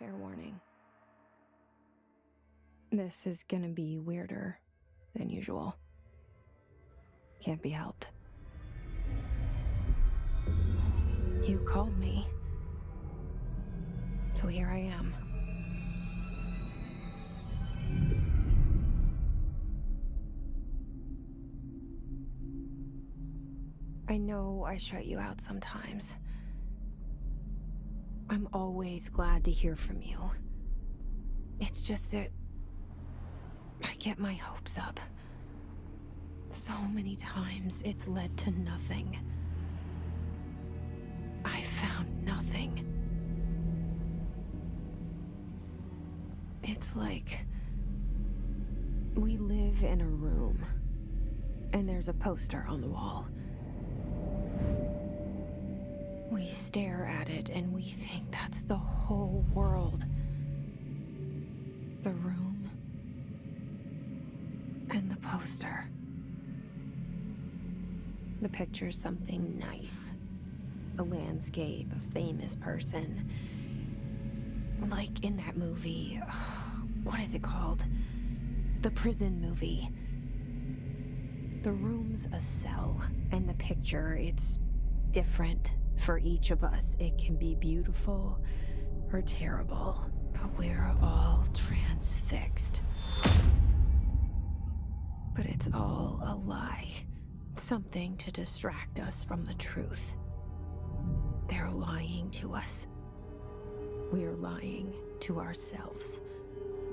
Fair warning. This is gonna be weirder than usual. Can't be helped. You called me. So here I am. I know I shut you out sometimes. I'm always glad to hear from you. It's just that I get my hopes up. So many times it's led to nothing. I found nothing. It's like we live in a room, and there's a poster on the wall. We stare at it and we think that's the whole world. The room and the poster. The picture's something nice. A landscape, a famous person. Like in that movie, what is it called? The prison movie. The room's a cell, and the picture, it's different for each of us. It can be beautiful or terrible, but we're all transfixed. But it's all a lie. Something to distract us from the truth. They're lying to us. We're lying to ourselves.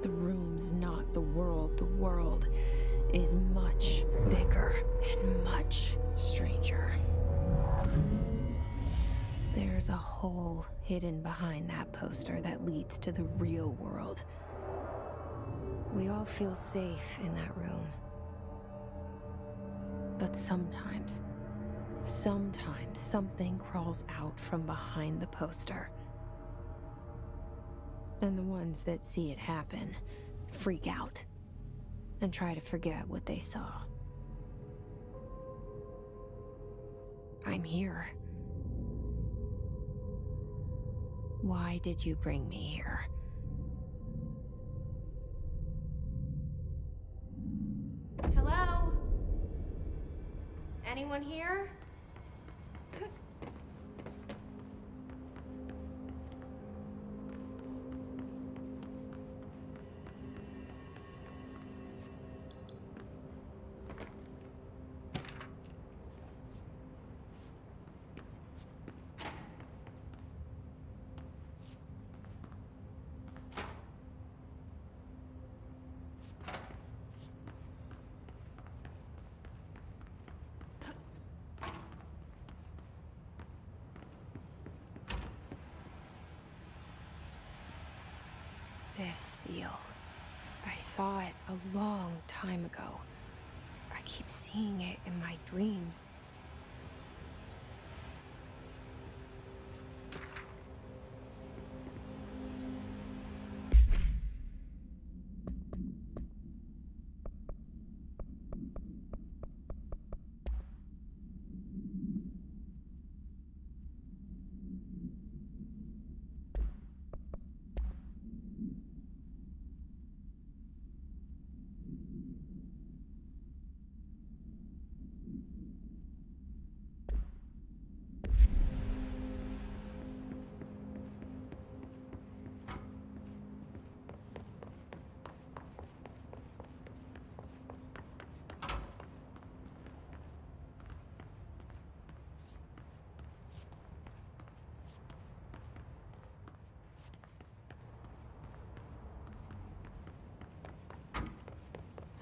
The room's not the world. The world is much bigger and much stranger. There's a hole hidden behind that poster that leads to the real world. We all feel safe in that room. But sometimes something crawls out from behind the poster. And the ones that see it happen freak out and try to forget what they saw. I'm here. Why did you bring me here? Hello? Anyone here? This seal. I saw it a long time ago. I keep seeing it in my dreams.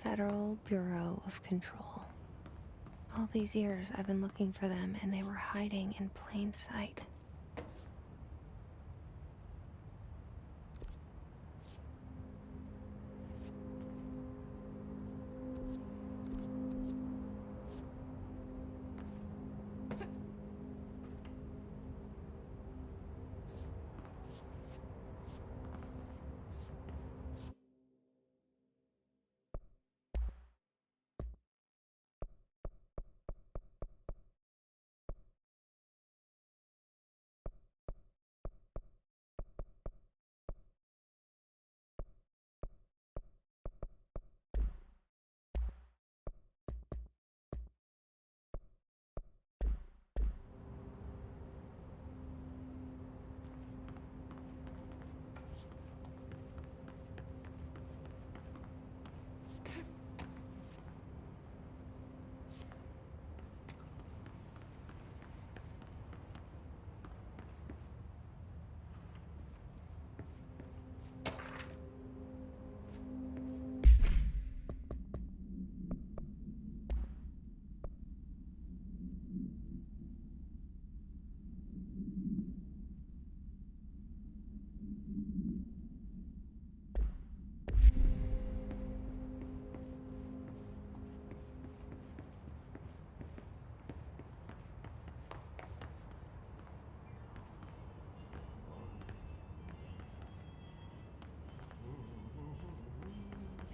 Federal Bureau of Control. All these years I've been looking for them, and they were hiding in plain sight.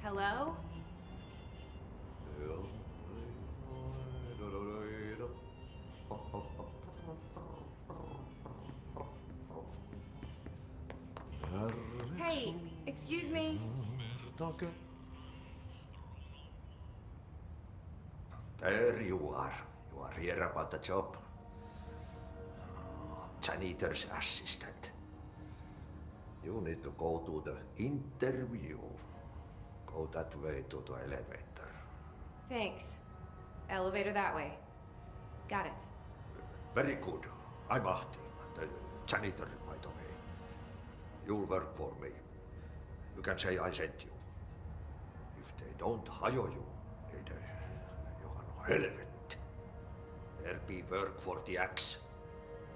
Hello? Hey, excuse me. There you are. You are here about the job. Janitor's assistant. You need to go to the interview. Go that way to the elevator. Thanks. Elevator that way. Got it. Very good. I'm Ahti, the janitor, by the way. You'll work for me. You can say I sent you. If they don't hire you, then you are no relevant. There be work for the axe.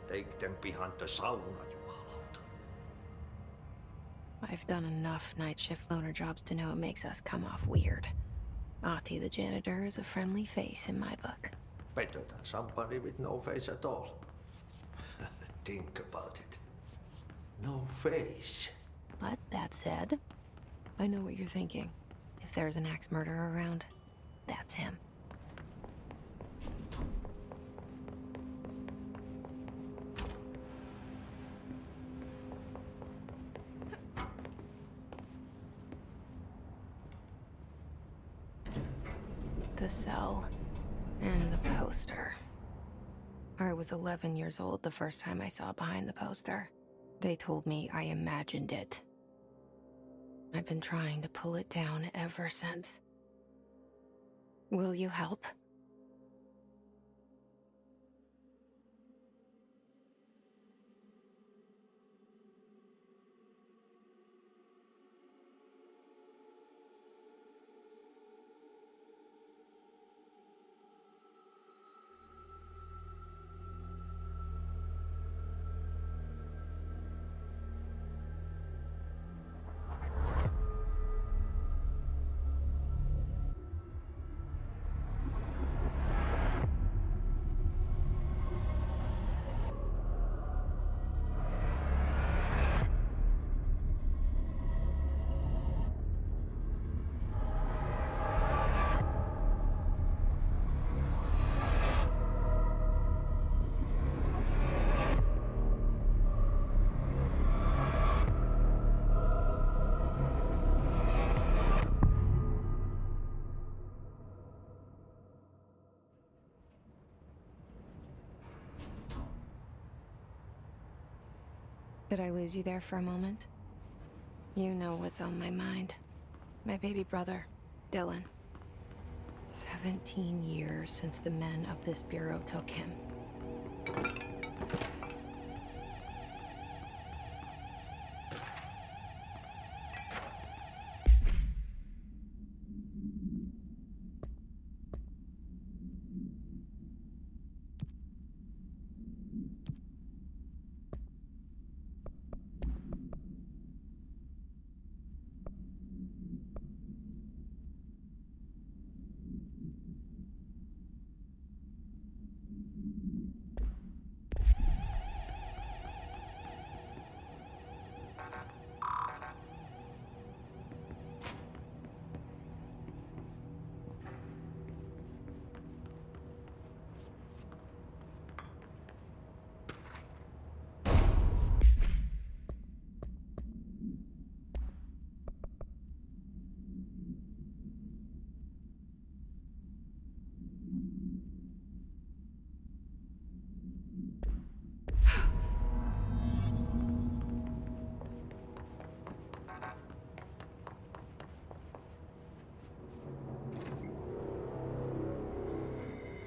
Take them behind the sauna, you out. I've done enough night shift loner jobs to know it makes us come off weird. Ahti the janitor is a friendly face in my book. Better than somebody with no face at all. Think about it. No face. But that said, I know what you're thinking. If there's an axe murderer around, that's him. The cell and the poster. I was 11 years old the first time I saw behind the poster. They told me I imagined it. I've been trying to pull it down ever since. Will you help? Did I lose you there for a moment? You know what's on my mind. My baby brother, Dylan. 17 years since the men of this bureau took him.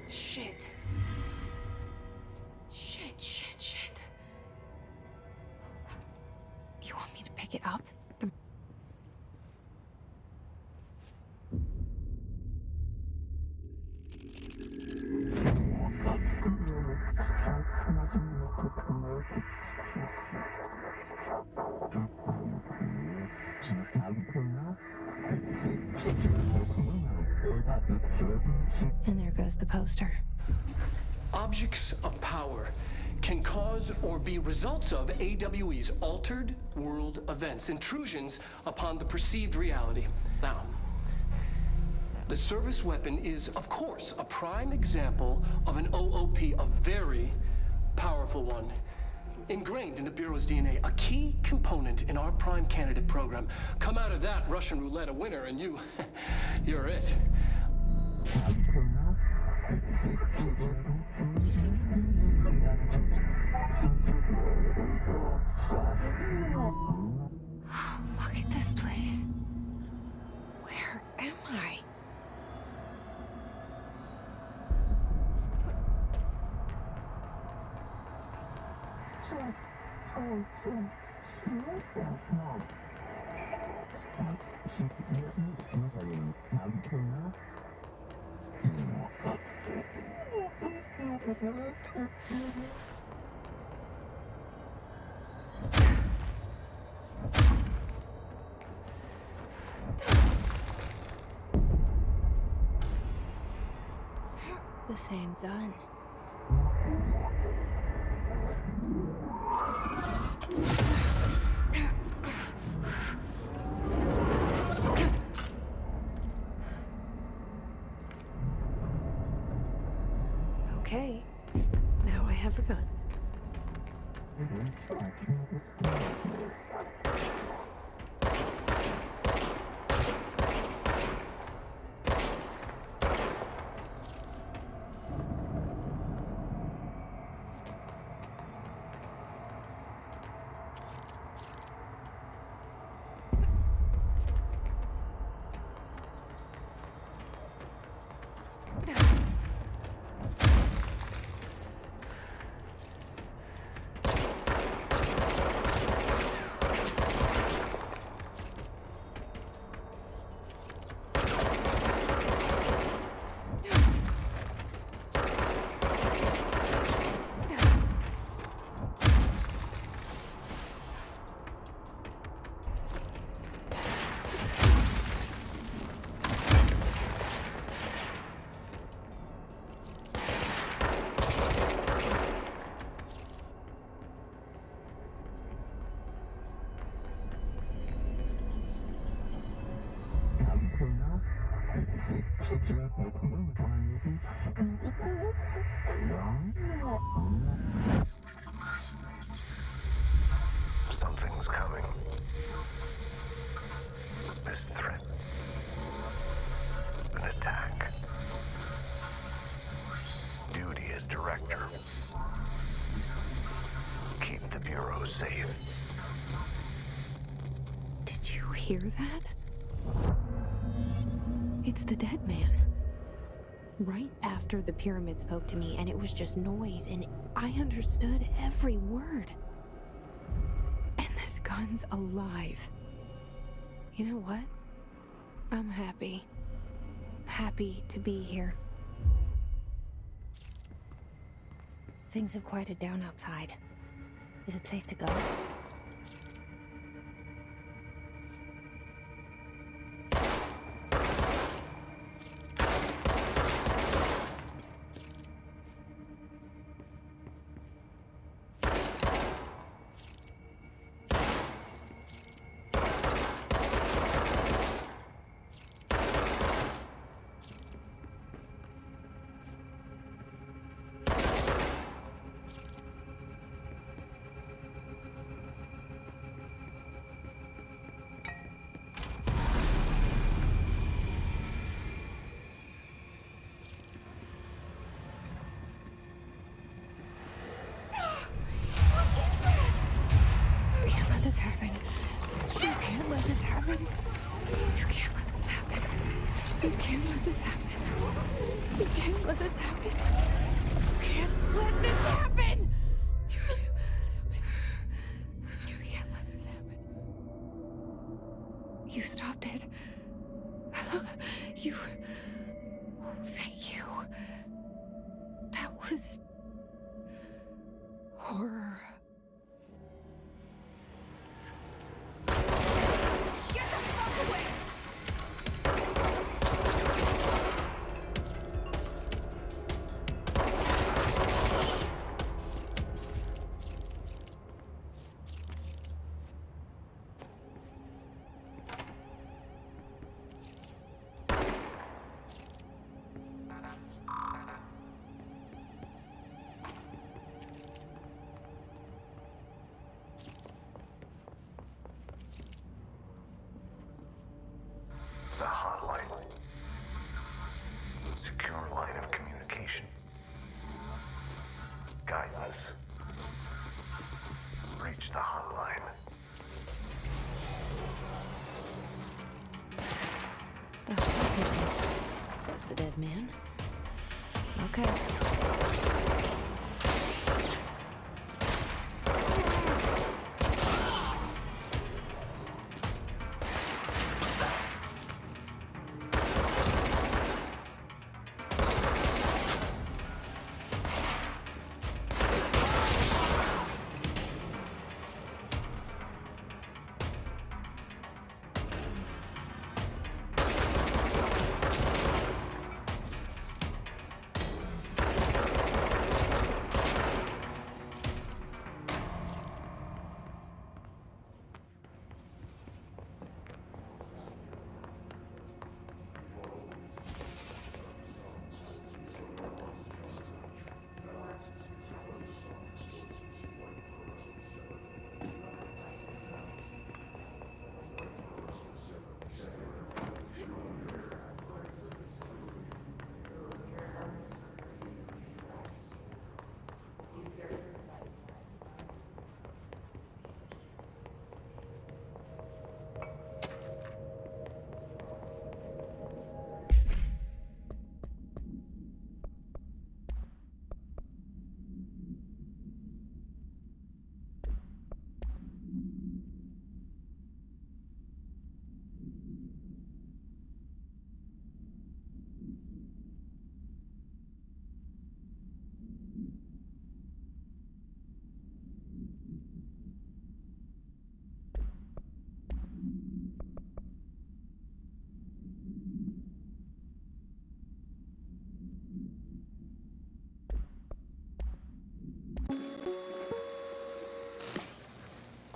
Shit. Shit. You want me to pick it up? And there goes the poster. Objects of power can cause or be results of AWE's altered world events, intrusions upon the perceived reality. Now, The service weapon is, of course, a prime example of an OOP, a very powerful one. Ingrained in the Bureau's DNA, a key component in our prime candidate program. Come out of that Russian roulette a winner, and you're it. Look at this place. Where am I? The same gun. Okay, now I have a gun. Something's coming. This threat. An attack. Duty as director. Keep the Bureau safe. Did you hear that? It's the dead man. Right after the pyramid spoke to me, and it was just noise, and I understood every word. And this gun's alive. You know what? I'm happy. Happy to be here. Things have quieted down outside. Is it safe to go? This happen. You can't let this happen. You can't let this happen. You can't let this happen. You can't let this happen. You can't let this happen. You can't let this happen. You can't let this happen. You stopped it. You. Oh, thank you. That was horror. secure line of communication. Guidance. Reach the hotline. The hotline, says the dead man. Okay.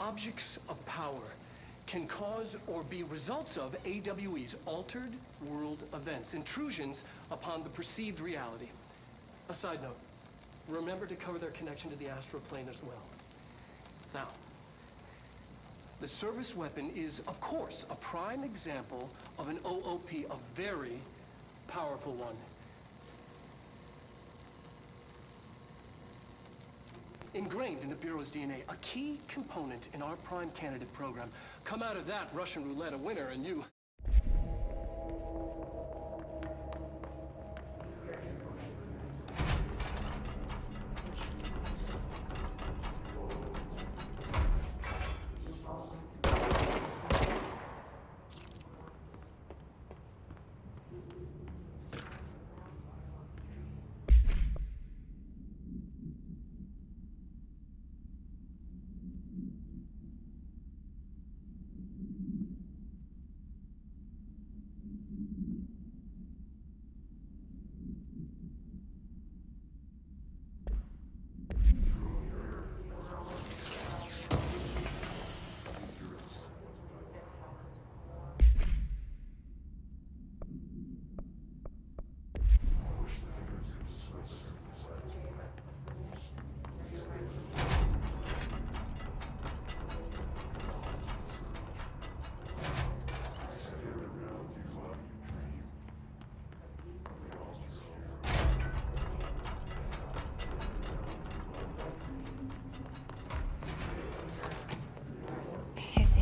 Objects of power can cause or be results of AWE's altered world events, intrusions upon the perceived reality. A side note, remember to cover their connection to the astral plane as well. Now, the service weapon is, of course, a prime example of an OOP, a very powerful one. Ingrained in the Bureau's DNA, a key component in our prime candidate program. Come out of that Russian roulette a winner, and you...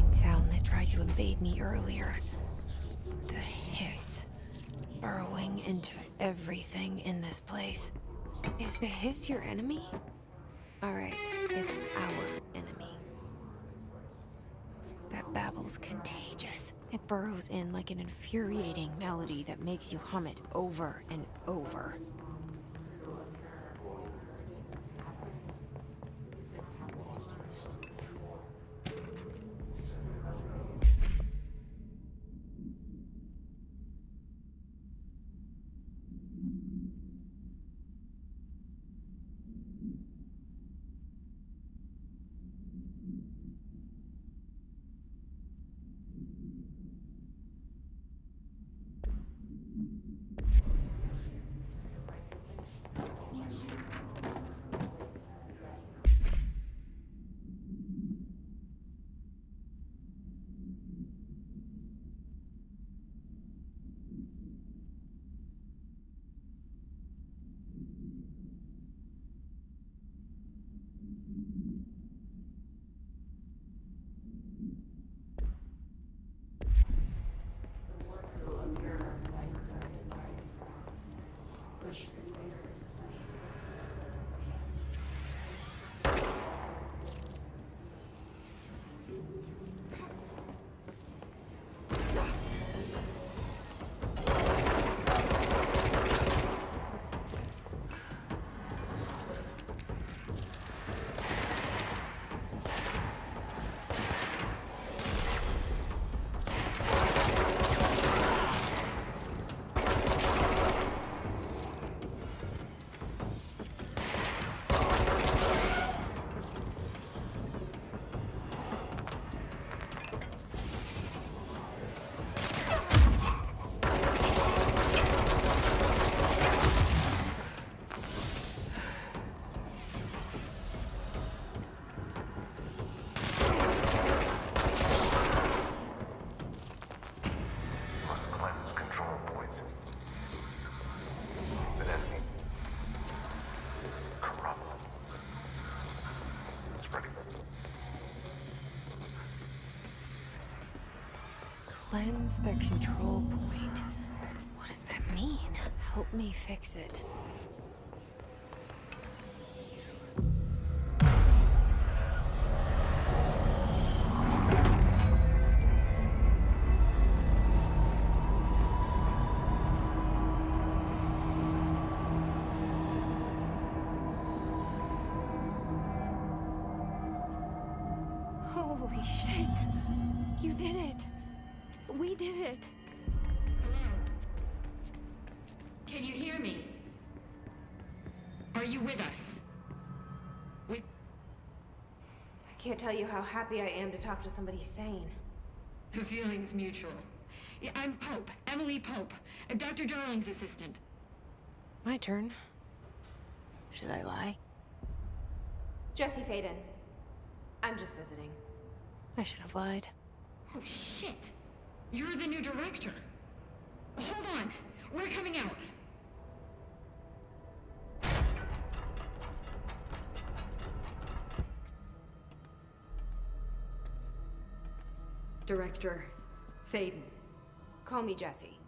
Sound that tried to invade me earlier. The hiss, burrowing into everything in this place. Is the hiss your enemy? Alright, it's our enemy. That babble's contagious. It burrows in like an infuriating melody that makes you hum it over and over. Must cleanse control points. But enemy. Corrupt. Spreading. Cleanse the control point. What does that mean? Help me fix it. Holy shit. You did it. We did it. Hello? Can you hear me? Are you with us? I can't tell you how happy I am to talk to somebody sane. The feeling's mutual. Yeah, I'm Pope, Emily Pope, Dr. Darling's assistant. My turn. Should I lie? Jesse Faden. I'm just visiting. I should have lied. Oh, shit. You're the new director. Hold on. We're coming out. Director Faden. Call me Jesse.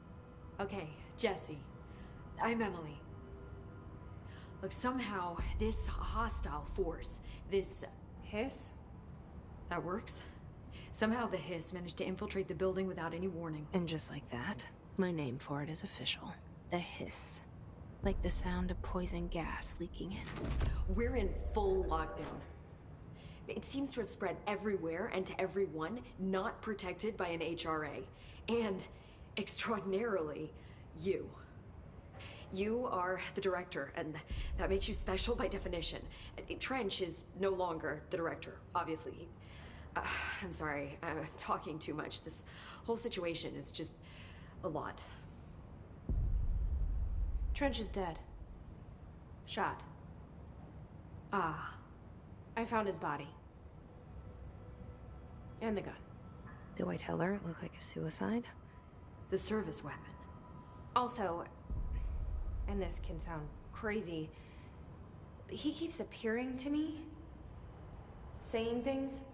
Okay, Jesse. I'm Emily. Look, somehow this hostile force, this... Hiss? that works? Somehow the Hiss managed to infiltrate the building without any warning. And just like that, my name for it is official. The Hiss. Like the sound of poison gas leaking in. We're in full lockdown. It seems to have spread everywhere and to everyone not protected by an HRA. And, extraordinarily, you. You are the director, and that makes you special by definition. Trench is no longer the director, obviously. I'm sorry, I'm talking too much. This whole situation is just a lot. Trench is dead. Shot. Ah, I found his body. And the gun. Do I tell her it looked like a suicide? the service weapon. Also, and this can sound crazy, but he keeps appearing to me, saying things.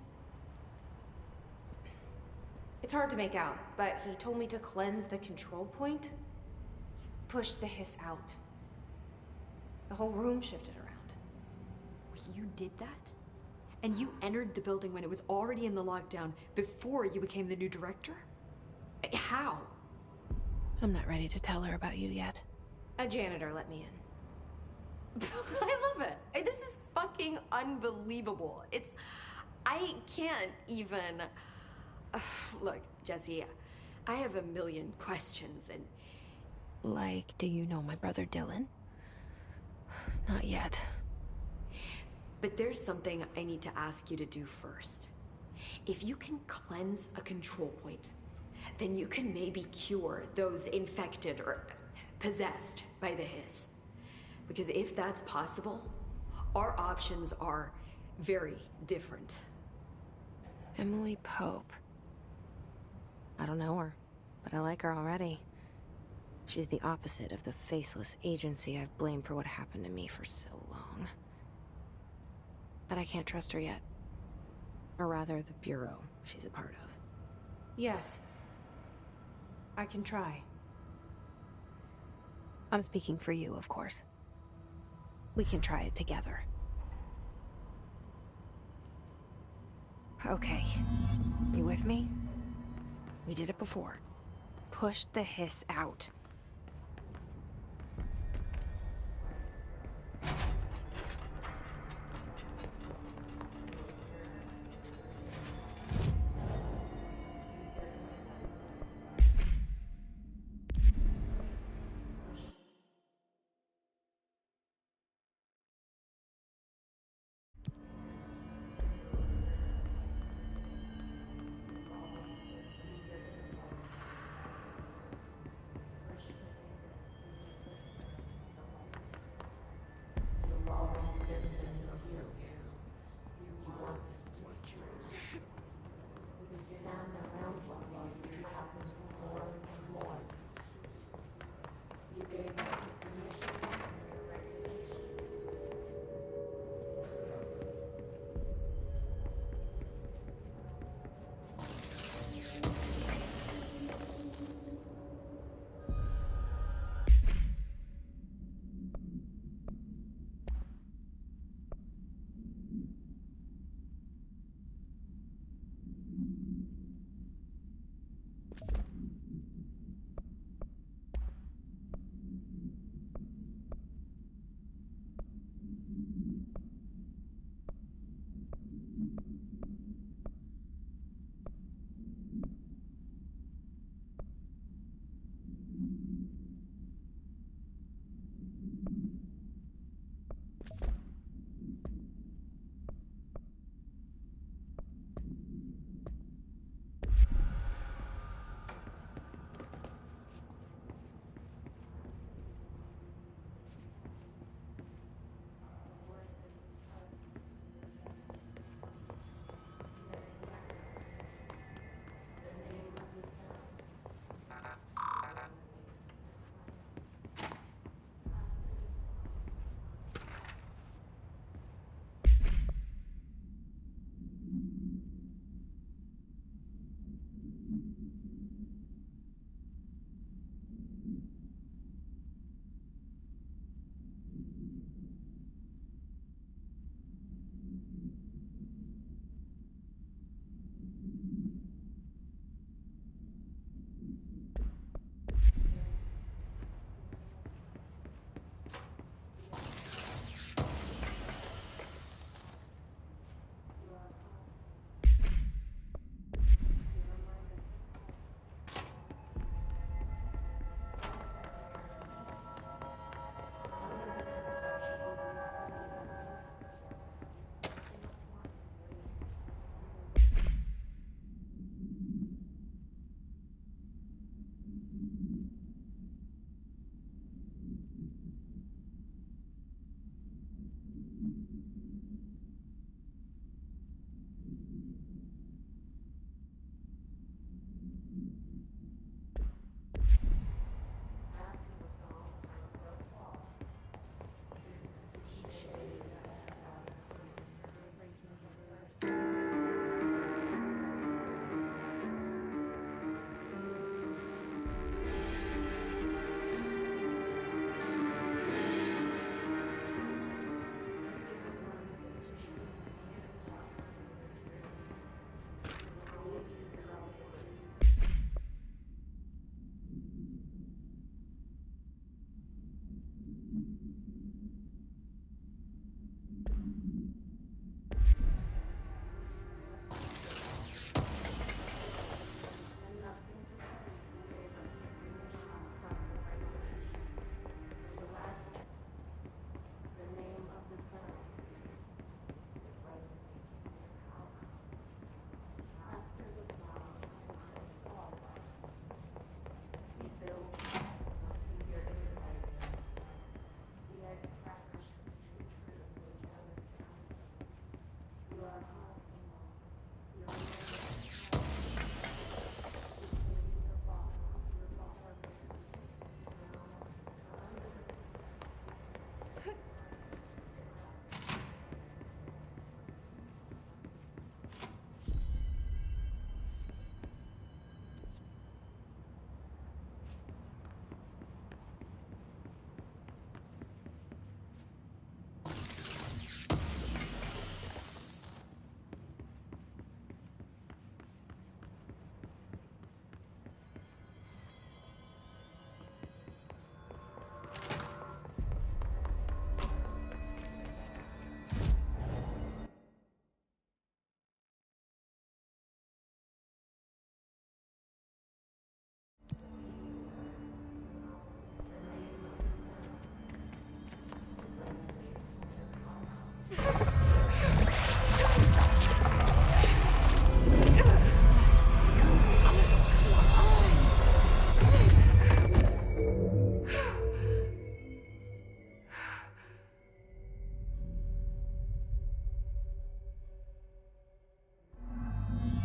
It's hard to make out, but he told me to cleanse the control point, push the hiss out. The whole room shifted around. You did that? And you entered the building when it was already in the lockdown before you became the new director? How? I'm not ready to tell her about you yet. A janitor let me in. I love it. This is fucking unbelievable. I can't even... Look, Jesse, I have a million questions and... Like, do you know my brother Dylan? Not yet. But there's something I need to ask you to do first. If you can cleanse a control point, then you can maybe cure those infected or possessed by the hiss. Because if that's possible, our options are very different. Emily Pope. I don't know her, but I like her already. She's the opposite of the faceless agency I've blamed for what happened to me for so long. But I can't trust her yet. Or rather, the Bureau she's a part of. Yes. I can try. I'm speaking for you, of course. We can try it together. Okay. You with me? We did it before. Push the hiss out.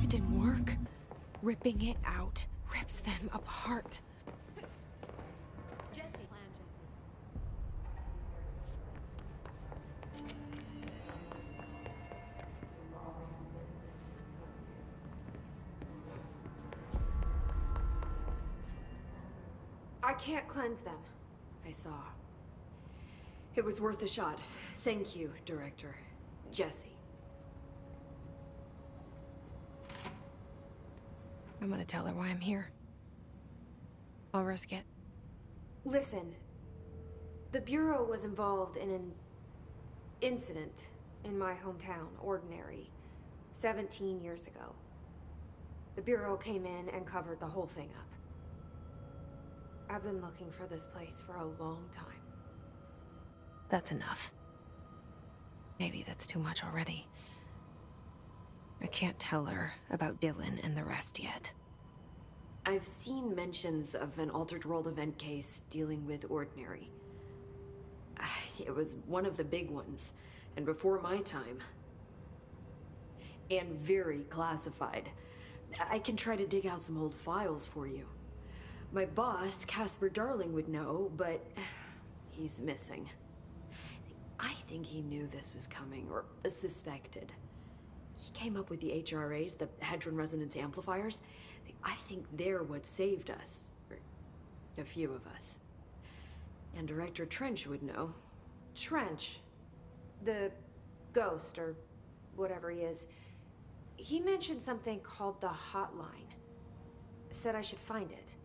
didn't work. Ripping it out rips them apart. Jesse. Plan, Jesse. I can't cleanse them. I saw. It was worth a shot. Thank you, Director. Jesse. I'm gonna tell her why I'm here. I'll risk it. Listen, the Bureau was involved in an incident in my hometown, Ordinary, 17 years ago. The Bureau came in and covered the whole thing up. I've been looking for this place for a long time. That's enough. Maybe that's too much already. I can't tell her about Dylan and the rest yet. I've seen mentions of an Altered World event case dealing with Ordinary. It was one of the big ones, and before my time. And very classified. I can try to dig out some old files for you. My boss, Casper Darling, would know, but he's missing. I think he knew this was coming, or suspected. He came up with the HRAs, the Hadron Resonance Amplifiers. I think they're what saved us. Or a few of us. And Director Trench would know. Trench, the ghost, or whatever he is, he mentioned something called the Hotline. Said I should find it.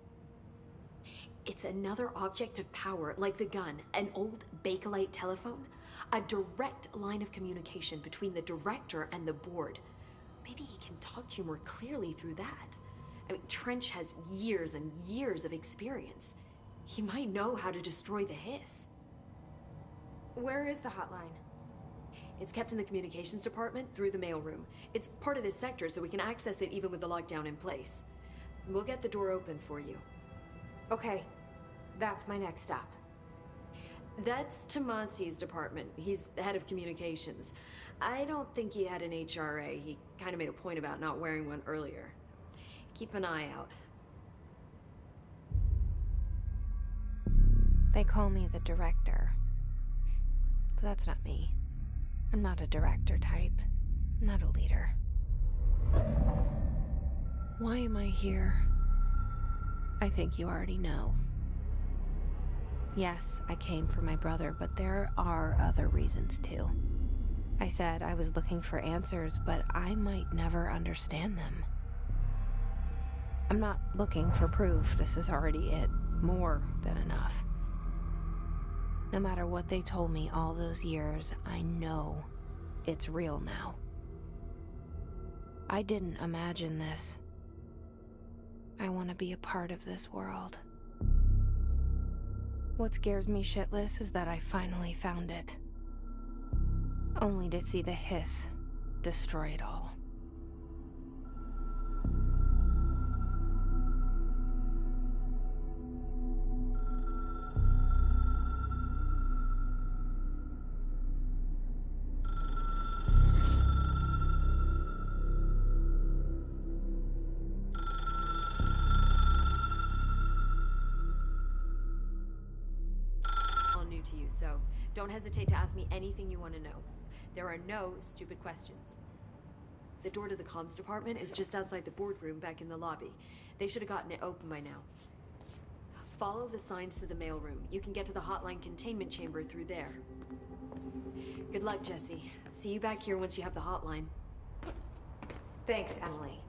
It's another object of power, like the gun, an old Bakelite telephone. A direct line of communication between the director and the board. Maybe he can talk to you more clearly through that. I mean, Trench has years and years of experience. He might know how to destroy the hiss. Where is the hotline? It's kept in the communications department through the mailroom. It's part of this sector, so we can access it even with the lockdown in place. We'll get the door open for you. Okay, that's my next stop. That's Tomasi's department. He's the head of communications. I don't think he had an HRA. He kind of made a point about not wearing one earlier. Keep an eye out. They call me the director. But that's not me. I'm not a director type. I'm not a leader. Why am I here? I think you already know. Yes, I came for my brother, but there are other reasons too. I said I was looking for answers, but I might never understand them. I'm not looking for proof. This is already it. More than enough. No matter what they told me all those years, I know it's real now. I didn't imagine this. I want to be a part of this world. What scares me shitless is that I finally found it. Only to see the hiss destroy it all. To you, so don't hesitate to ask me anything you want to know. There are no stupid questions. The door to the comms department is just outside the boardroom back in the lobby. They should have gotten it open by now. Follow the signs to the mailroom. You can get to the hotline containment chamber through there. Good luck, Jesse. See you back here once you have the hotline. Thanks, Emily.